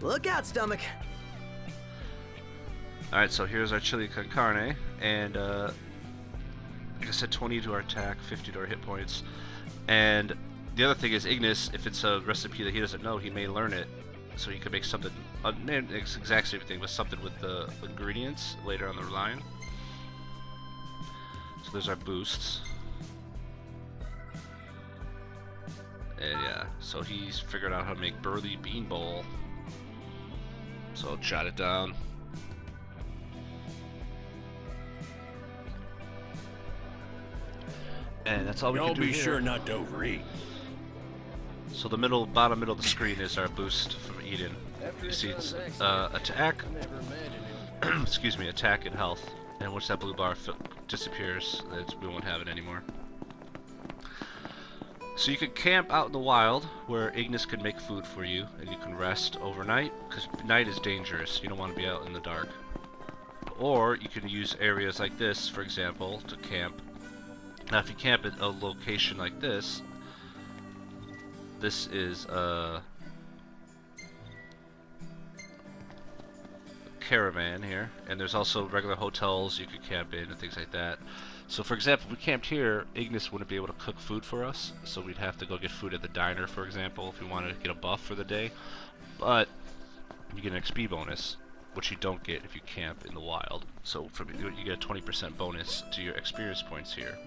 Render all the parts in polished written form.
Look out, stomach. Alright, so here's our chili con carne, and like I said, 20 to our attack, 50 to our hit points. And the other thing is Ignis, if it's a recipe that he doesn't know, he may learn it, so he could make something, not the exact same thing, but something with the ingredients later on the line. So there's our boosts. And yeah, so he's figured out how to make Burly Bean Bowl. So I'll jot it down. And that's all we can do be here. sure not to overeat. So the bottom middle of the screen is our boost from Eden. You see it's attack, excuse me, attack and health. And once that blue bar disappears, we won't have it anymore. So you can camp out in the wild where Ignis can make food for you, and you can rest overnight, because night is dangerous. You don't want to be out in the dark. Or you can use areas like this, for example, to camp. Now if you camp at a location like this, this is a caravan here, and there's also regular hotels you could camp in and things like that. So for example, if we camped here, Ignis wouldn't be able to cook food for us, so we'd have to go get food at the diner, for example, if we wanted to get a buff for the day. But you get an XP bonus, which you don't get if you camp in the wild. So you get a 20% bonus to your experience points here.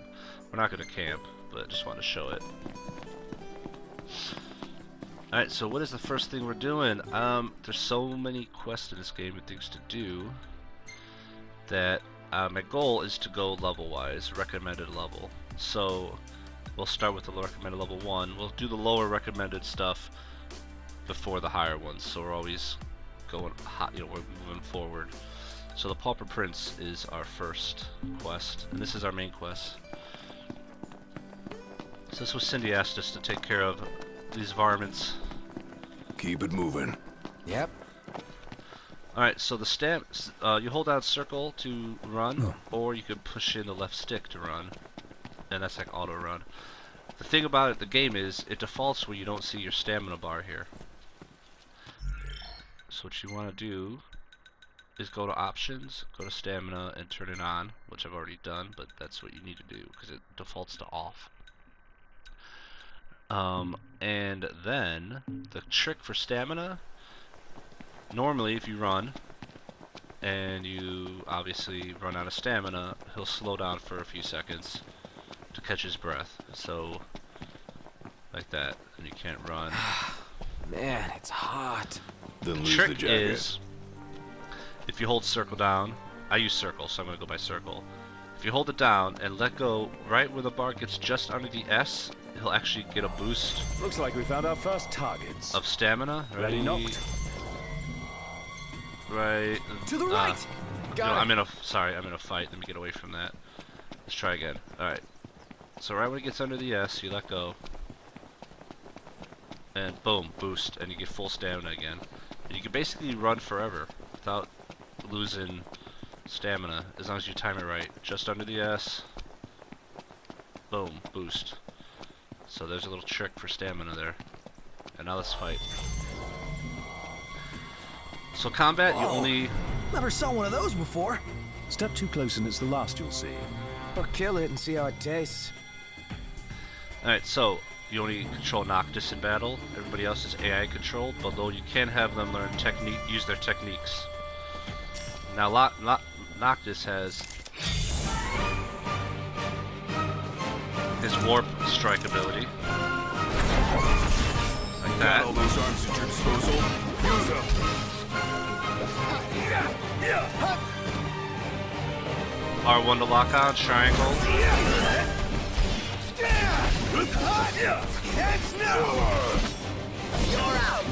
We're not going to camp, but I just want to show it. Alright, so what is the first thing we're doing? There's so many quests in this game and things to do that my goal is to go level-wise, recommended level. So we'll start with the recommended level 1. We'll do the lower recommended stuff before the higher ones, so we're always going hot, we're moving forward. So the Pauper Prince is our first quest, and this is our main quest. So this was Cindy asked us to take care of these varmints. Keep it moving. Yep. Alright, so the you hold down circle to run, or you can push in the left stick to run, and that's like auto run. The thing about it, the game is, it defaults where you don't see your stamina bar here. So what you want to do is go to options, go to stamina, and turn it on, which I've already done, but that's what you need to do, because it defaults to off. And then, the trick for stamina, normally if you run, and you obviously run out of stamina, he'll slow down for a few seconds to catch his breath. So, like that, and you can't run. Man, it's hot. Then The lose the trick jacket. is, if you hold circle down, I use circle, so I'm going to go by circle. If you hold it down and let go right where the bar gets just under the S, he'll actually get a boost Looks like we found our first targets. of stamina. Ready, knocked. Right. To the right! No, Got it. I'm in a fight. Let me get away from that. Let's try again. Alright. So right when it gets under the S, you let go. And boom, boost, and you get full stamina again. And you can basically run forever without losing stamina, as long as you time it right. Just under the S. Boom, boost. So there's a little trick for stamina there. And now let's fight. So combat, you only... Never saw one of those before. Step too close and it's the last you'll see. Or kill it and see how it tastes. Alright, so you only control Noctis in battle. Everybody else is AI controlled, although you can have them learn use their techniques. Now Noctis has his warp strike ability. Like that. All those arms at your disposal. Use them. R1 to lock on, triangle. You're out.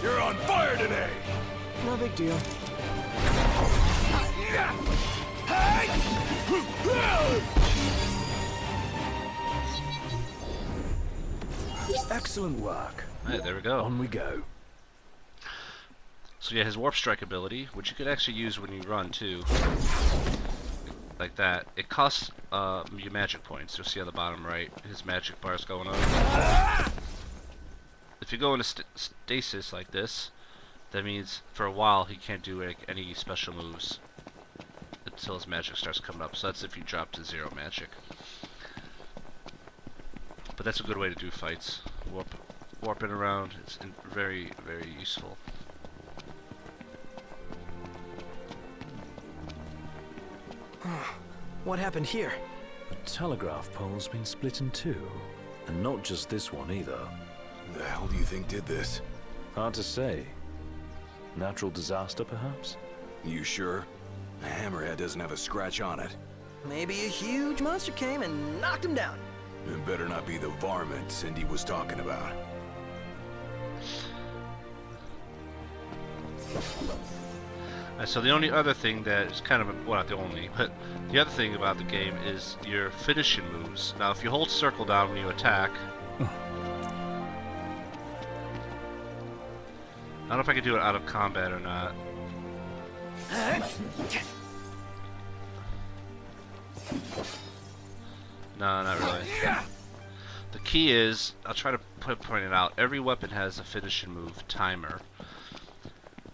You're on fire today. No big deal. Excellent work. Alright, there we go. On we go. So yeah, his warp strike ability, which you could actually use when you run too, like that. It costs you magic points. You'll see on the bottom right, his magic bar's going up. if you go into stasis like this, that means for a while he can't do any special moves until his magic starts coming up. So that's if you drop to 0 magic. But that's a good way to do fights. Warping around, it's very, very useful. What happened here? The telegraph pole's been split in two. And not just this one either. The hell do you think did this? Hard to say. Natural disaster, perhaps? You sure? The hammerhead doesn't have a scratch on it. Maybe a huge monster came and knocked him down. It better not be the varmint Cindy was talking about. So the only other thing that is kind of, well, not the only, but the other thing about the game is your finishing moves. Now, if you hold circle down when you attack, I don't know if I can do it out of combat or not. No, not really. The key is, I'll try to point it out, every weapon has a finishing move timer.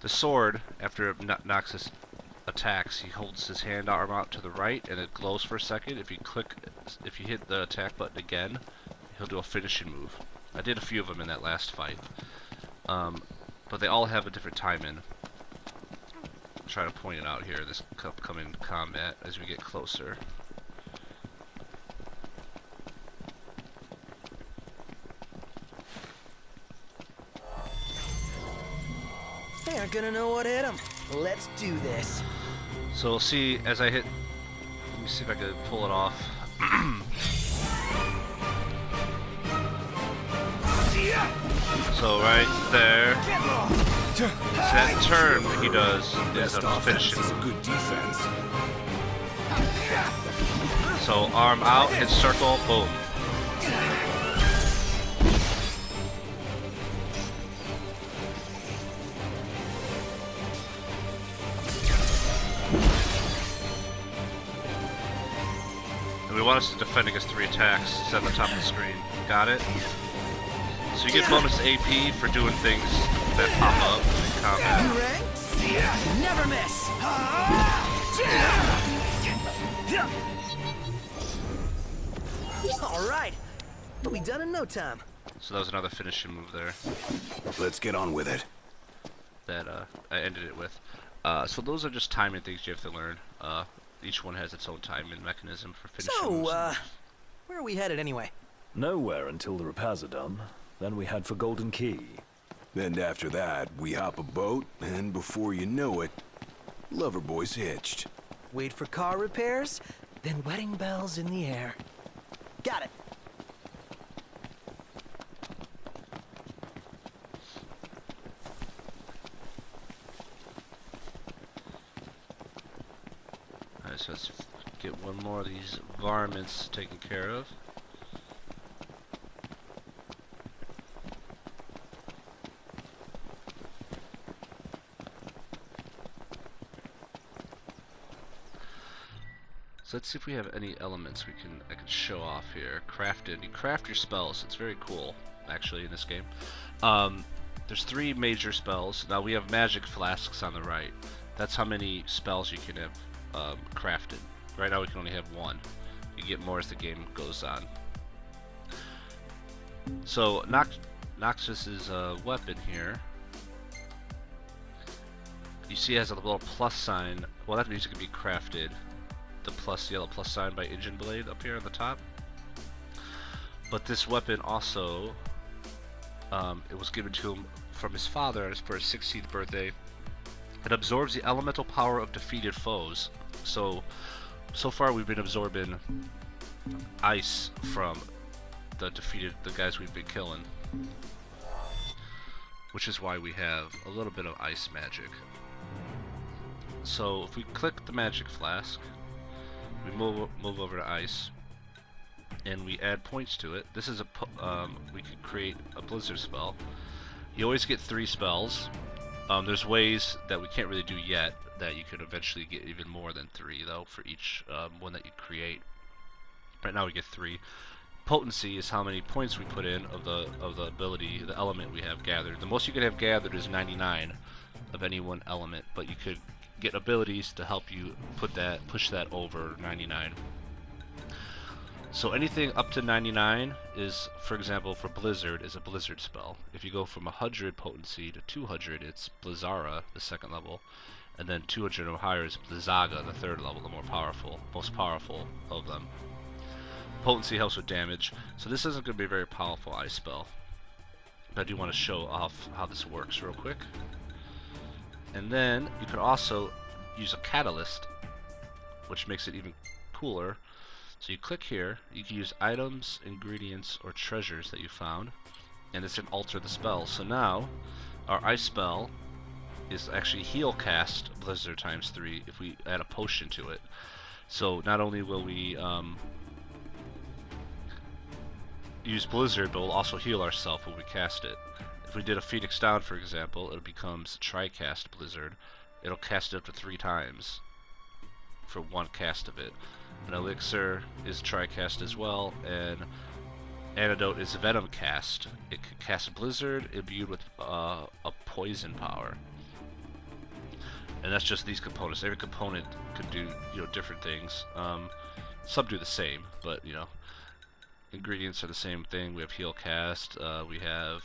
The sword, after Noxus attacks, he holds his hand arm out to the right and it glows for a second. If you hit the attack button again, he'll do a finishing move. I did a few of them in that last fight. But they all have a different timing. I'll try to point it out here, this upcoming combat, as we get closer. They aren't gonna know what hit him. Let's do this. So we'll see as I hit. Let me see if I can pull it off. So right there, that turn he does is a finishing. Is a good defense. So arm out, hit circle, boom. And we want us to defend against 3 attacks. It's at the top of the screen. Got it? So you get bonus AP for doing things that pop up in combat. You ready? Never miss. All right, we'll be done in no time. So that was another finishing move there Let's get on with it. that I ended it with. So those are just timing things you have to learn. Each one has its own timing mechanism for finishing moves. So, where are we headed anyway? Nowhere until the repairs are done. Then we head for Golden Key. Then after that, we hop a boat, and before you know it, Loverboy's hitched. Wait for car repairs, then wedding bells in the air. Got it. Alright, so let's get one more of these varmints taken care of. So let's see if we have any elements I can show off here. Crafted. You craft your spells. It's very cool, actually, in this game. There's 3 major spells. Now we have magic flasks on the right. That's how many spells you can have crafted. Right now we can only have 1. You get more as the game goes on. So Noxus's weapon here, you see it has a little plus sign. Well, that means it can be crafted. The yellow plus sign by Engine Blade up here on the top. But this weapon also, it was given to him from his father for his 16th birthday. It absorbs the elemental power of defeated foes. So far we've been absorbing ice from the guys we've been killing, which is why we have a little bit of ice magic. So if we click the magic flask, we move over to ice, and we add points to it. This is we can create a blizzard spell. You always get 3 spells. There's ways that we can't really do yet that you could eventually get even more than 3 though for each one that you create. Right now we get 3. potency is how many points we put in of the ability, the element we have gathered. The most you can have gathered is 99 of any one element, but you could get abilities to help you push that over 99. So anything up to 99 is, for example, for Blizzard, is a Blizzard spell. If you go from 100 potency to 200, it's Blizzara, the second level, and then 200 or higher is Blizzaga, the third level, the most powerful of them. Potency helps with damage, so this isn't going to be a very powerful ice spell. But I do want to show off how this works real quick. And then you can also use a catalyst, which makes it even cooler. So you click here, you can use items, ingredients, or treasures that you found, and it's going to alter the spell. So now, our ice spell is actually heal cast Blizzard times 3 if we add a potion to it. So not only will we use Blizzard, but we'll also heal ourselves when we cast it. If we did a Phoenix Down, for example, it becomes Tri-Cast Blizzard. It'll cast it up to 3 times for one cast of it. An Elixir is Tri-Cast as well, and Antidote is Venom Cast. It can cast Blizzard imbued with a poison power. And that's just these components. Every component could do, you know, different things. Some do the same, but you know, ingredients are the same thing. We have Heal Cast, we have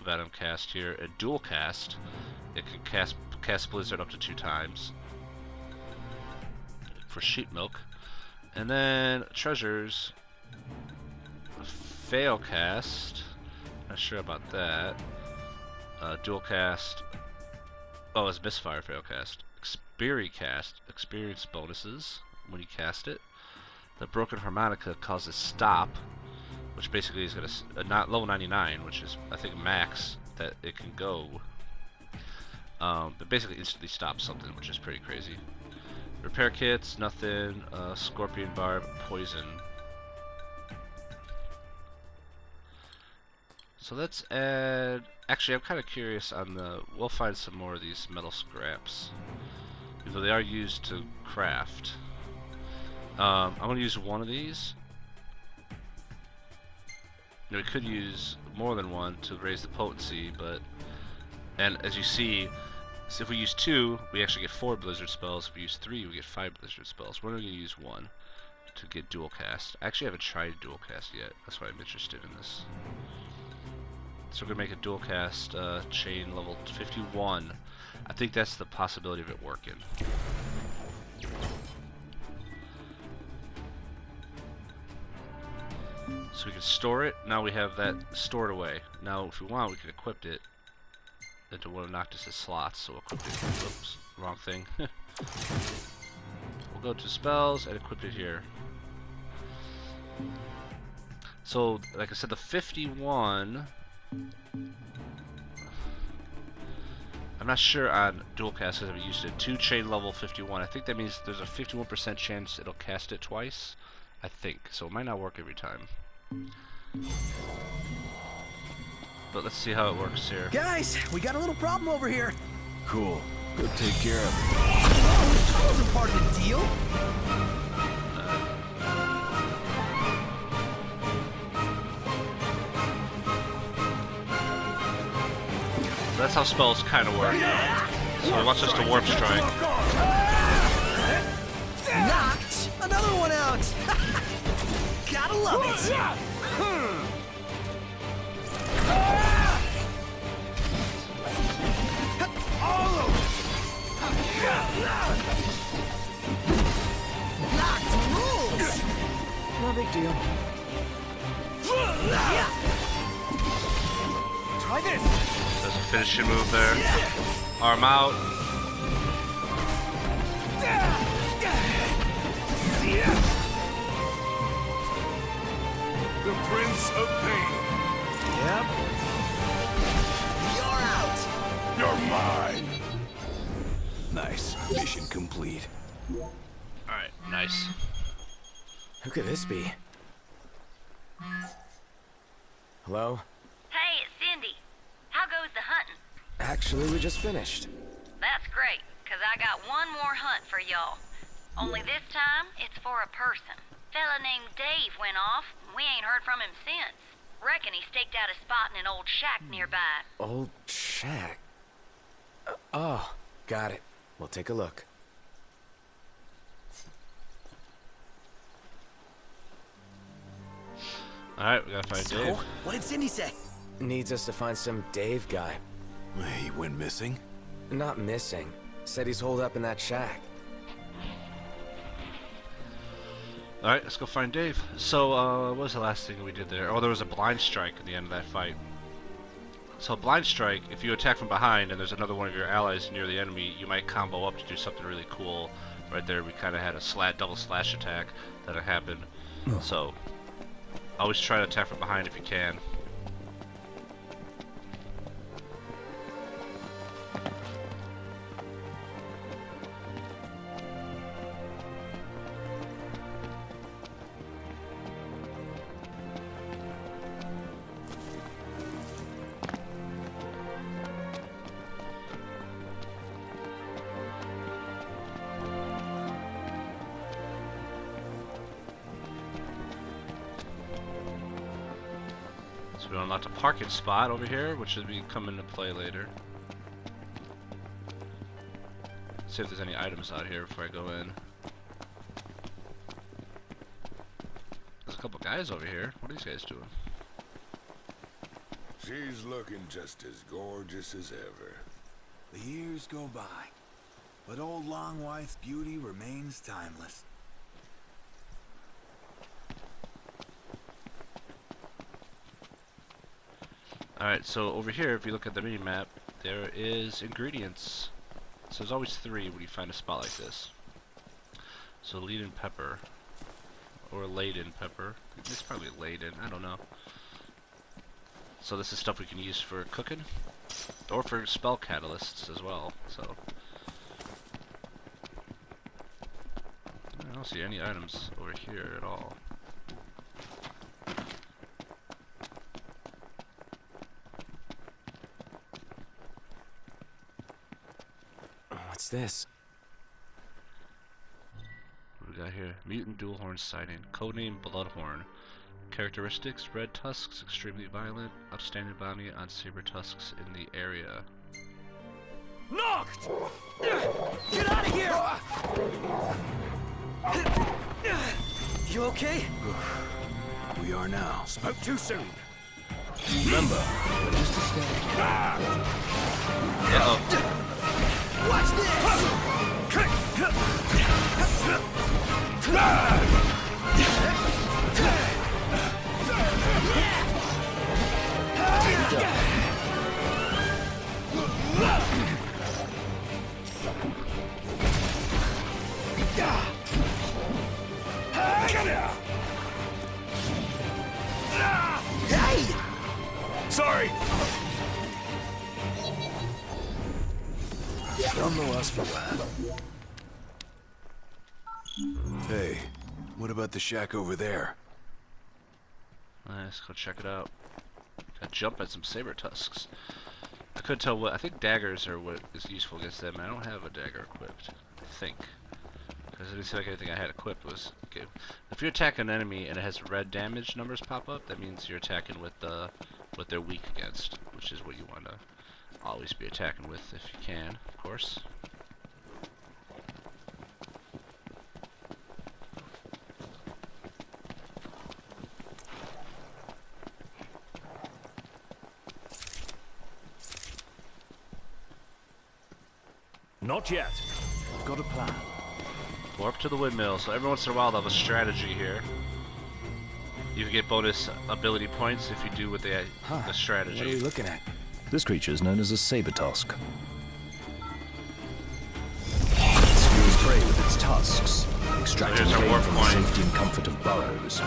Venom Cast here, and Dual Cast. It can cast Blizzard up to 2 times for Sheep Milk. And then treasures, Fail Cast. Not sure about that. Dual Cast. Oh, it's Misfire Fail Cast. Experience bonuses when you cast it. The Broken Harmonica causes Stop, which basically is going to not level 99, which is I think max that it can go. But basically instantly stops something, which is pretty crazy. Repair kits, nothing. Scorpion Barb, poison. So let's add. Actually, I'm kind of curious on the. We'll find some more of these metal scraps, even though they are used to craft. I'm going to use one of these. We could use more than one to raise the potency, but. And as you see, so if we use 2, we actually get 4 Blizzard spells. If we use 3, we get 5 Blizzard spells. We're only going to use 1 to get dual cast. I actually haven't tried dual cast yet. That's why I'm interested in this. So we're going to make a dual cast chain level 51. I think that's the possibility of it working. So we can store it. Now we have that stored away. Now if we want, we can equip it into one of Noctis' slots, so equip it. Oops, wrong thing. We'll go to spells and equip it here. So, like I said, the 51. I'm not sure on dual cast because I've used it. 2 chain level 51. I think that means there's a 51% chance it'll cast it twice. I think so. It might not work every time. But let's see how it works here. Guys, we got a little problem over here. Cool. Go take care of it. Oh, that wasn't part of the deal. That's how spells kind of work. So it wants us to warp strike. Knocked another one out. Gotta love it. Knocked rules. No big deal. Try this. There's a finishing move there. Arm out. The Prince of Pain. Yep. You're out. You're mine. Nice. Mission complete. Alright, nice. Who could this be? Hello? Hey, it's Cindy. How goes the hunting? Actually, we just finished. That's great, 'cause I got one more hunt for y'all. Only this time, it's for a person. Fella named Dave went off, and We ain't heard from him since. Reckon he staked out a spot in an old shack nearby. Old shack. Oh, got it. We'll take a look. Alright, we gotta find So, Dave. what did Cindy say? Needs us to find some Dave guy. He went missing? Not missing. Said he's holed up in that shack. Alright, let's go find Dave. So, what was the last thing we did there? Oh, there was a blind strike at the end of that fight. So, blind strike, if you attack from behind and there's another one of your allies near the enemy, you might combo up to do something really cool. Right there, we kind of had a double slash attack that had happened. So, always try to attack from behind if you can. So we unlocked a parking spot over here, which will be coming into play later. See if there's any items out here before I go in. There's a couple guys over here. What are these guys doing? She's looking just as gorgeous as ever. The years go by, but old Longwythe's beauty remains timeless. Alright, so over here, if you look at the mini map, there is ingredients. So there's always 3 when you find a spot like this. So Leaden pepper. Or Laden pepper. It's probably Laden, I don't know. So this is stuff we can use for cooking. Or for spell catalysts as well, so. I don't see any items over here at all. What's this? What do we got here? Mutant dual horn sighting. Codename Bloodhorn. Characteristics: red tusks, extremely violent, outstanding bounty on saber tusks in the area. Knocked! Get out of here! You okay? We are now. Spoke too soon. Remember, we're just a step. Uh-oh. Watch this! Hey! Sorry. Don't know us for that. Hey, what about the shack over there? Let's go check it out. Gotta jump at some saber tusks. I couldn't tell what. I think daggers are what is useful against them. I don't have a dagger equipped. I think. Because it didn't seem like anything I had equipped was good. If you attack an enemy and it has red damage numbers pop up, that means you're attacking with what they're weak against, which is what you want to always be attacking with if you can, of course. Not yet. I've got a plan. Warp to the windmill. So every once in a while they'll have a strategy here. You can get bonus ability points if you do what the strategy. What are we looking at? This creature is known as a saber tusk. Skills prey with its tusks, extracting There's our gain warp from the point. safety and comfort of burrows.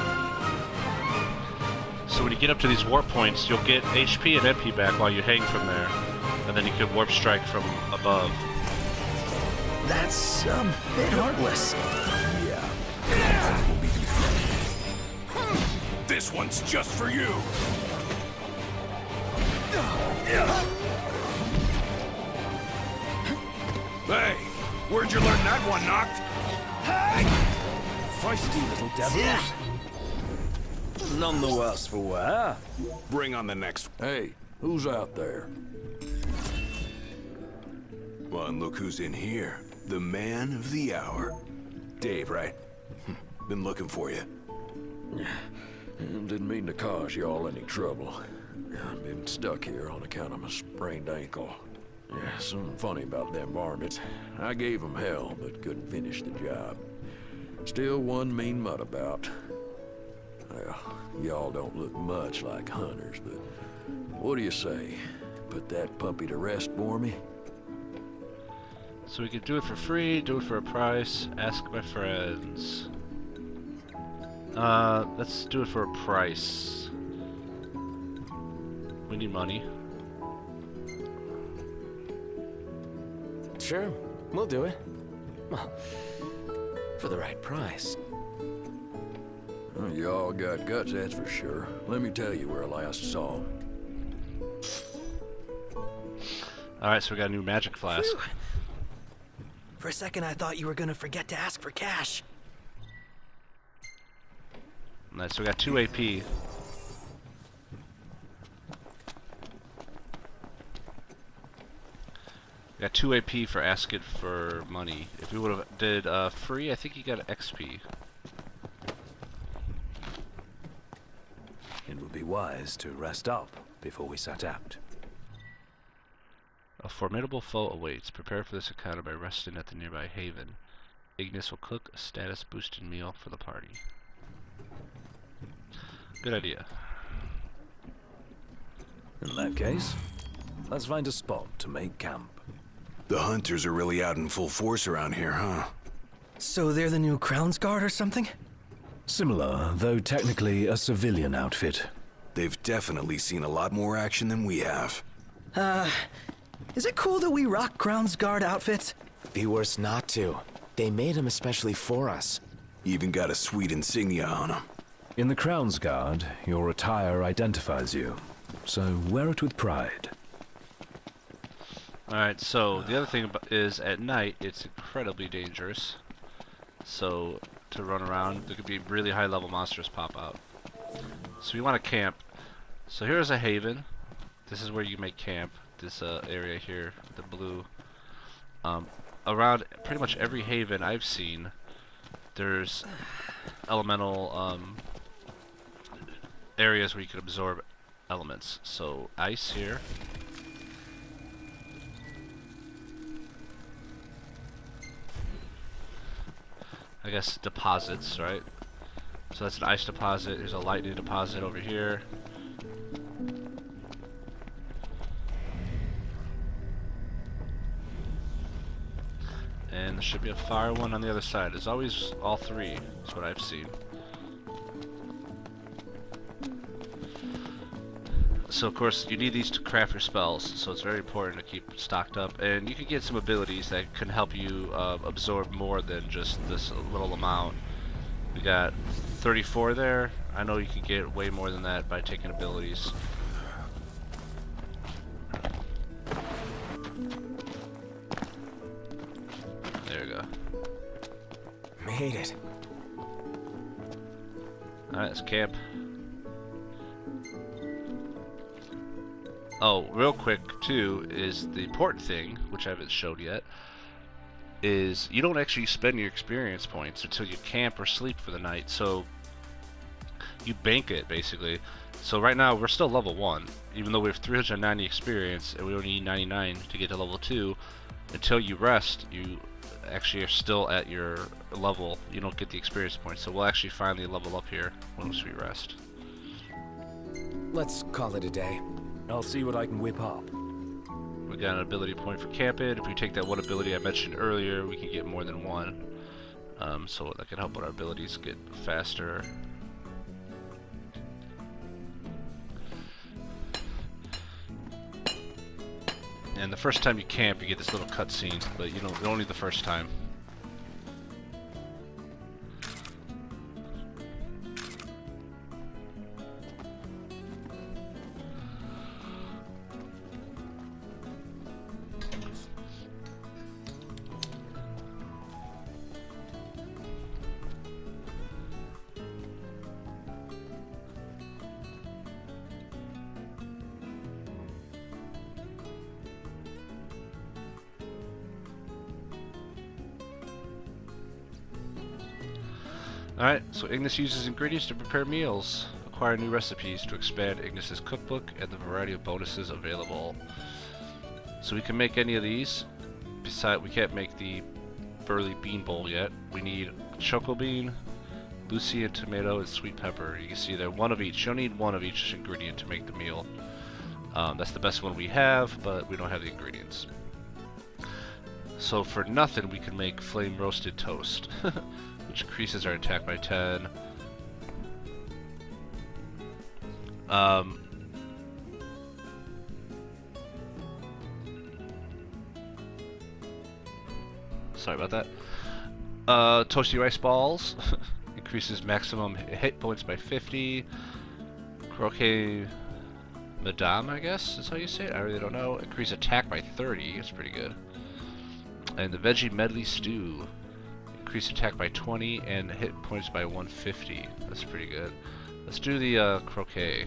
So when you get up to these warp points, you'll get HP and MP back while you hang from there. And then you can warp strike from above. That's a bit heartless. Yeah. Comfort will be defended. This one's just for you. Hey, where'd you learn that one, Knocked? Feisty little devils. None the worse for wear. Bring on the next. Hey, who's out there? Well, and look who's in here. The man of the hour. Dave, right? Been looking for you. Didn't mean to cause y'all any trouble. I've been stuck here on account of my sprained ankle. Yeah, something funny about them varmints. I gave them hell, but couldn't finish the job. Still one mean mutt about. Well, y'all don't look much like hunters, but what do you say? Put that puppy to rest for me? So we could do it for free, do it for a price, ask my friends. Let's do it for a price. We need money. Sure, we'll do it. Well, for the right price. Well, y'all got guts, that's for sure. Let me tell you where I last saw 'em. Alright, so we got a new magic flask. Phew. For a second, I thought you were gonna forget to ask for cash. Nice, so we got 2 AP. We got 2 AP for asking for money. If we would have did free, I think you got XP. It would be wise to rest up before we set out. A formidable foe awaits. Prepare for this encounter by resting at the nearby haven. Ignis will cook a status boosting meal for the party. Good idea. In that case, let's find a spot to make camp. The hunters are really out in full force around here, huh? So they're the new Crown's Guard or something? Similar, though technically a civilian outfit. They've definitely seen a lot more action than we have. Is it cool that we rock Crown's Guard outfits? Be worse not to. They made them especially for us. Even got a sweet insignia on them. In the Crown's Guard, your attire identifies you, so wear it with pride. Alright, so the other thing is at night it's incredibly dangerous. So to run around, there could be really high level monsters pop out. So we want to camp. So here's a haven. This is where you make camp. This area here, the blue. Around pretty much every haven I've seen, there's elemental areas where you can absorb elements. So ice here. I guess deposits, right? So that's an ice deposit. There's a lightning deposit over here. And there should be a fire one on the other side. There's always all three, is what I've seen. So of course you need these to craft your spells, so it's very important to keep stocked up. And you can get some abilities that can help you absorb more than just this little amount. We got 34 there. I know you can get way more than that by taking abilities. There you go. Made it. Alright, let's camp. Oh, real quick too, is the important thing, which I haven't showed yet, is you don't actually spend your experience points until you camp or sleep for the night. So you bank it basically. So right now we're still level 1, even though we have 390 experience and we only need 99 to get to level 2. Until you rest, you actually are still at your level. You don't get the experience points. So we'll actually finally level up here once we rest. Let's call it a day. I'll see what I can whip up. We got an ability point for camping. If we take that one ability I mentioned earlier, we can get more than one. So that can help with our abilities get faster. And the first time you camp, you get this little cutscene, but you don't only the first time. Alright, so Ignis uses ingredients to prepare meals. Acquire new recipes to expand Ignis's cookbook and the variety of bonuses available. So we can make any of these. Besides, we can't make the burly bean bowl yet. We need choco bean, Lucia tomato, and sweet pepper. You can see there, one of each. You'll need one of each ingredient to make the meal. That's the best one we have, but we don't have the ingredients. So for nothing, we can make flame roasted toast, which increases our attack by 10. Sorry about that. Toasty rice balls increases maximum hit points by 50. Croquet Madame, I guess is how you say it. I really don't know. Increase attack by 30. That's pretty good. And the veggie medley stew, increase attack by 20 and hit points by 150. That's pretty good. Let's do the croquet,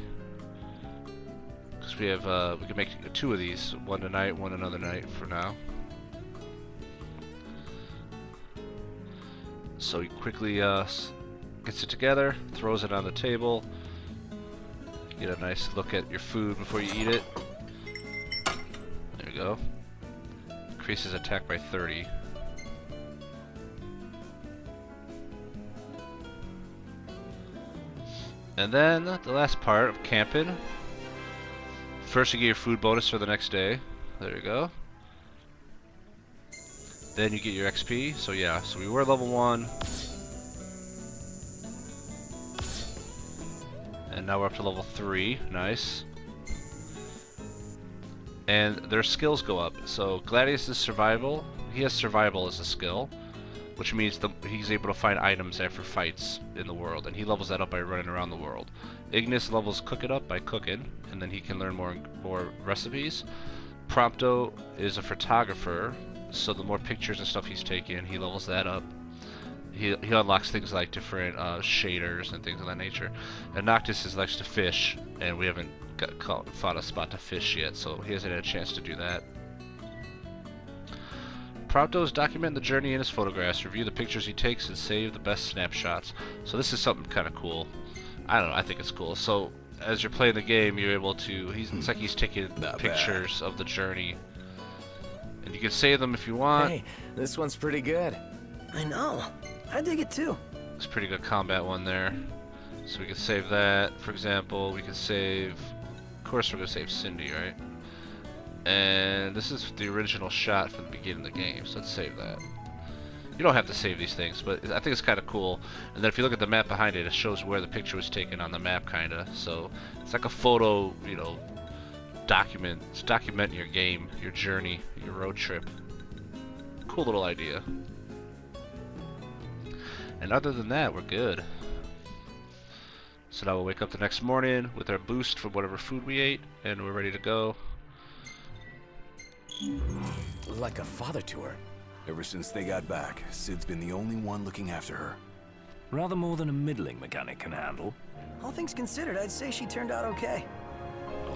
because we have we can make 2 of these. One tonight, one another night for now. So he quickly gets it together, throws it on the table. Get a nice look at your food before you eat it. There we go. Increases attack by 30. And then the last part of camping. First you get your food bonus for the next day. There you go. Then you get your XP. So yeah, so we were level 1. And now we're up to level 3. Nice. And their skills go up. So Gladius is survival. He has survival as a skill, which means he's able to find items after fights in the world, and he levels that up by running around the world. Ignis levels Cook It up by cooking, and then he can learn more recipes. Prompto is a photographer, so the more pictures and stuff he's taking, he levels that up. He unlocks things like different shaders and things of that nature. And Noctis likes to fish, and we haven't found a spot to fish yet, so he hasn't had a chance to do that. Prompto is documenting the journey in his photographs, review the pictures he takes, and save the best snapshots. So this is something kind of cool. I don't know, I think it's cool. So as you're playing the game, you're able to, it's like he's taking pictures of the journey. And you can save them if you want. Hey, this one's pretty good. I know. I dig it too. It's a pretty good combat one there. So we can save that. For example, we can save, of course we're going to save Cindy, right? And this is the original shot from the beginning of the game, so let's save that. You don't have to save these things, but I think it's kind of cool. And then if you look at the map behind it, it shows where the picture was taken on the map, kind of. So it's like a photo, you know, document. It's documenting your game, your journey, your road trip. Cool little idea. And other than that, we're good. So now we'll wake up the next morning with our boost from whatever food we ate, and we're ready to go. Like a father to her. Ever since they got back, Sid's been the only one looking after her. Rather more than a middling mechanic can handle. All things considered, I'd say she turned out okay.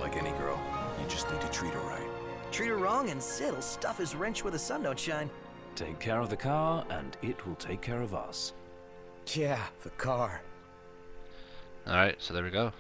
Like any girl, you just need to treat her right. Treat her wrong and Sid'll stuff his wrench where the sun don't shine. Take care of the car, and it will take care of us. Yeah, the car. Alright, so there we go.